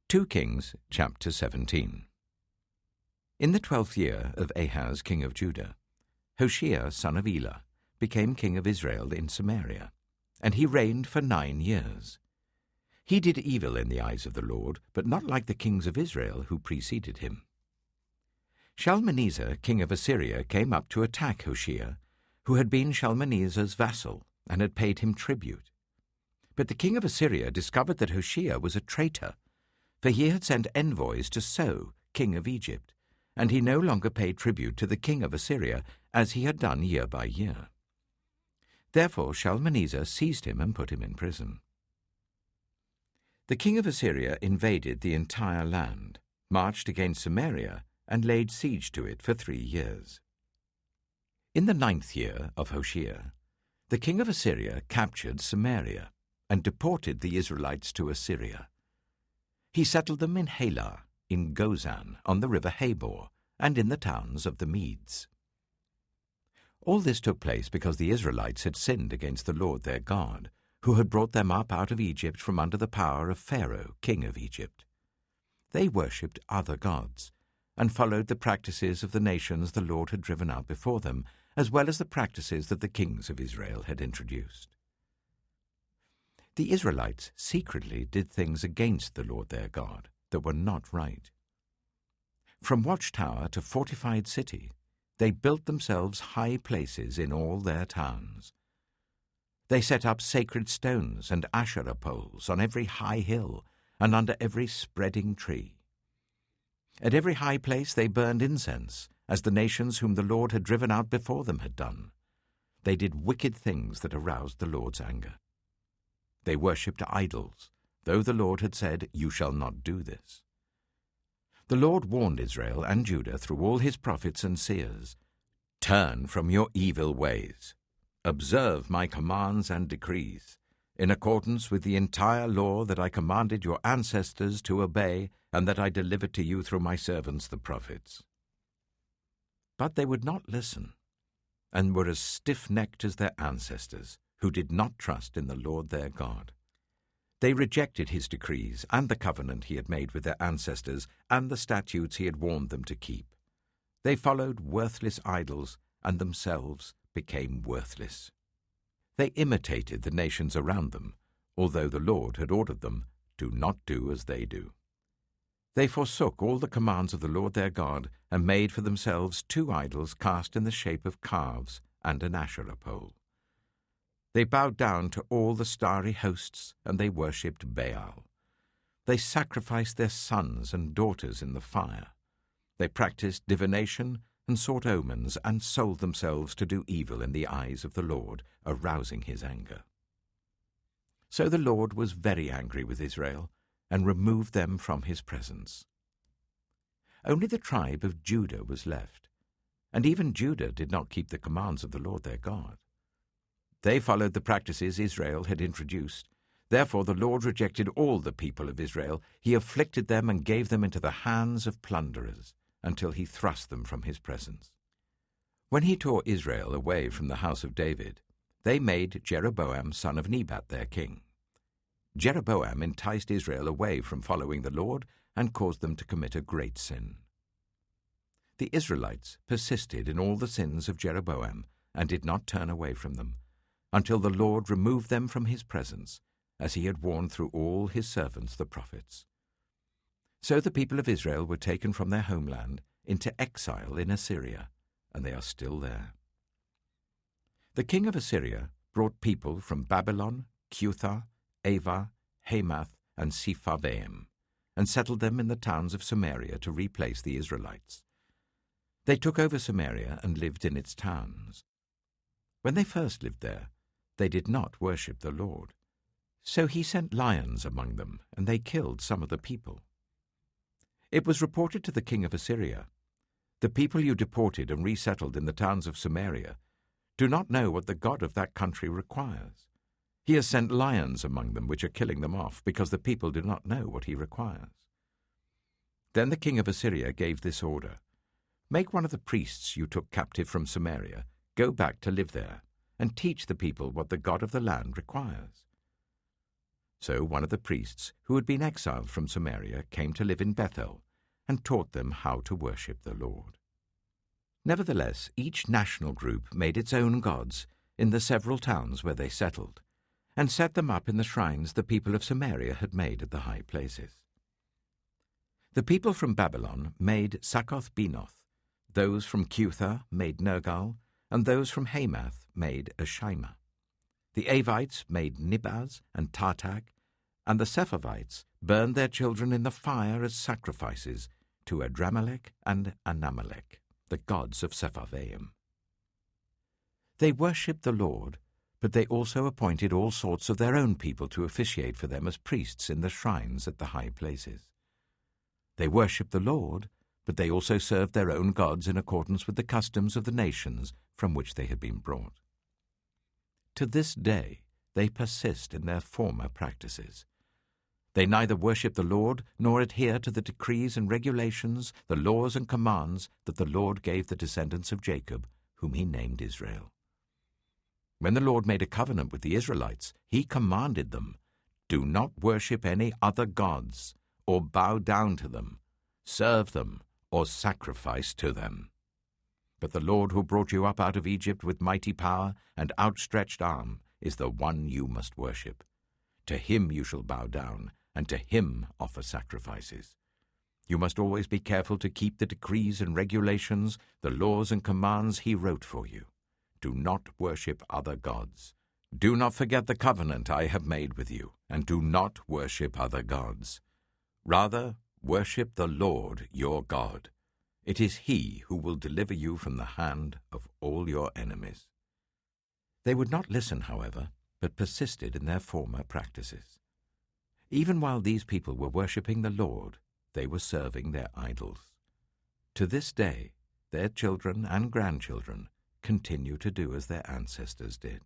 2 Kings chapter 17. In the 12th year of Ahaz king of Judah, Hoshea son of Elah became king of Israel in Samaria, and he reigned for 9 years. He did evil in the eyes of the Lord, but not like the kings of Israel who preceded him. Shalmaneser king of Assyria came up to attack Hoshea, who had been Shalmaneser's vassal and had paid him tribute. But the king of Assyria discovered that Hoshea was a traitor, for he had sent envoys to So, king of Egypt, and he no longer paid tribute to the king of Assyria as he had done year by year. Therefore Shalmaneser seized him and put him in prison. The king of Assyria invaded the entire land, marched against Samaria, and laid siege to it for 3 years. In the 9th year of Hoshea, the king of Assyria captured Samaria and deported the Israelites to Assyria. He settled them in Halah, in Gozan, on the river Habor, and in the towns of the Medes. All this took place because the Israelites had sinned against the Lord their God, who had brought them up out of Egypt from under the power of Pharaoh, king of Egypt. They worshipped other gods, and followed the practices of the nations the Lord had driven out before them, as well as the practices that the kings of Israel had introduced. The Israelites secretly did things against the Lord their God that were not right. From watchtower to fortified city, they built themselves high places in all their towns. They set up sacred stones and Asherah poles on every high hill and under every spreading tree. At every high place they burned incense, as the nations whom the Lord had driven out before them had done. They did wicked things that aroused the Lord's anger. They worshipped idols, though the Lord had said, "You shall not do this." The Lord warned Israel and Judah through all his prophets and seers, "Turn from your evil ways. Observe my commands and decrees, in accordance with the entire law that I commanded your ancestors to obey and that I delivered to you through my servants the prophets." But they would not listen, and were as stiff-necked as their ancestors, who did not trust in the Lord their God. They rejected his decrees and the covenant he had made with their ancestors and the statutes he had warned them to keep. They followed worthless idols and themselves became worthless. They imitated the nations around them, although the Lord had ordered them, "Do not do as they do." They forsook all the commands of the Lord their God and made for themselves 2 idols cast in the shape of calves and an Asherah pole. They bowed down to all the starry hosts, and they worshipped Baal. They sacrificed their sons and daughters in the fire. They practiced divination and sought omens and sold themselves to do evil in the eyes of the Lord, arousing his anger. So the Lord was very angry with Israel and removed them from his presence. Only the tribe of Judah was left, and even Judah did not keep the commands of the Lord their God. They followed the practices Israel had introduced. Therefore the Lord rejected all the people of Israel. He afflicted them and gave them into the hands of plunderers, until he thrust them from his presence. When he tore Israel away from the house of David, they made Jeroboam son of Nebat their king. Jeroboam enticed Israel away from following the Lord and caused them to commit a great sin. The Israelites persisted in all the sins of Jeroboam and did not turn away from them, until the Lord removed them from his presence, as he had warned through all his servants the prophets. So the people of Israel were taken from their homeland into exile in Assyria, and they are still there. The king of Assyria brought people from Babylon, Cuthah, Ava, Hamath, and Sepharvaim, and settled them in the towns of Samaria to replace the Israelites. They took over Samaria and lived in its towns. When they first lived there, they did not worship the Lord. So he sent lions among them, and they killed some of the people. It was reported to the king of Assyria, "The people you deported and resettled in the towns of Samaria do not know what the God of that country requires. He has sent lions among them which are killing them off, because the people do not know what he requires." Then the king of Assyria gave this order, "Make one of the priests you took captive from Samaria go back to live there, and teach the people what the God of the land requires." So one of the priests who had been exiled from Samaria came to live in Bethel and taught them how to worship the Lord. Nevertheless, each national group made its own gods in the several towns where they settled, and set them up in the shrines the people of Samaria had made at the high places. The people from Babylon made Succoth-Benoth, those from Cutha made Nergal, and those from Hamath made Ashima. The Avites made Nibaz and Tartak, and the Sepharvites burned their children in the fire as sacrifices to Adramelech and Anamelech, the gods of Sepharvaim. They worshipped the Lord, but they also appointed all sorts of their own people to officiate for them as priests in the shrines at the high places. They worshipped the Lord, but they also served their own gods in accordance with the customs of the nations from which they had been brought. To this day they persist in their former practices. They neither worship the Lord nor adhere to the decrees and regulations, the laws and commands that the Lord gave the descendants of Jacob, whom he named Israel. When the Lord made a covenant with the Israelites, he commanded them, "Do not worship any other gods, or bow down to them, serve them, or sacrifice to them. But the Lord who brought you up out of Egypt with mighty power and outstretched arm is the one you must worship. To him you shall bow down, and to him offer sacrifices. You must always be careful to keep the decrees and regulations, the laws and commands he wrote for you. Do not worship other gods. Do not forget the covenant I have made with you, and do not worship other gods. Rather, worship the Lord your God. It is he who will deliver you from the hand of all your enemies." They would not listen, however, but persisted in their former practices. Even while these people were worshipping the Lord, they were serving their idols. To this day, their children and grandchildren continue to do as their ancestors did.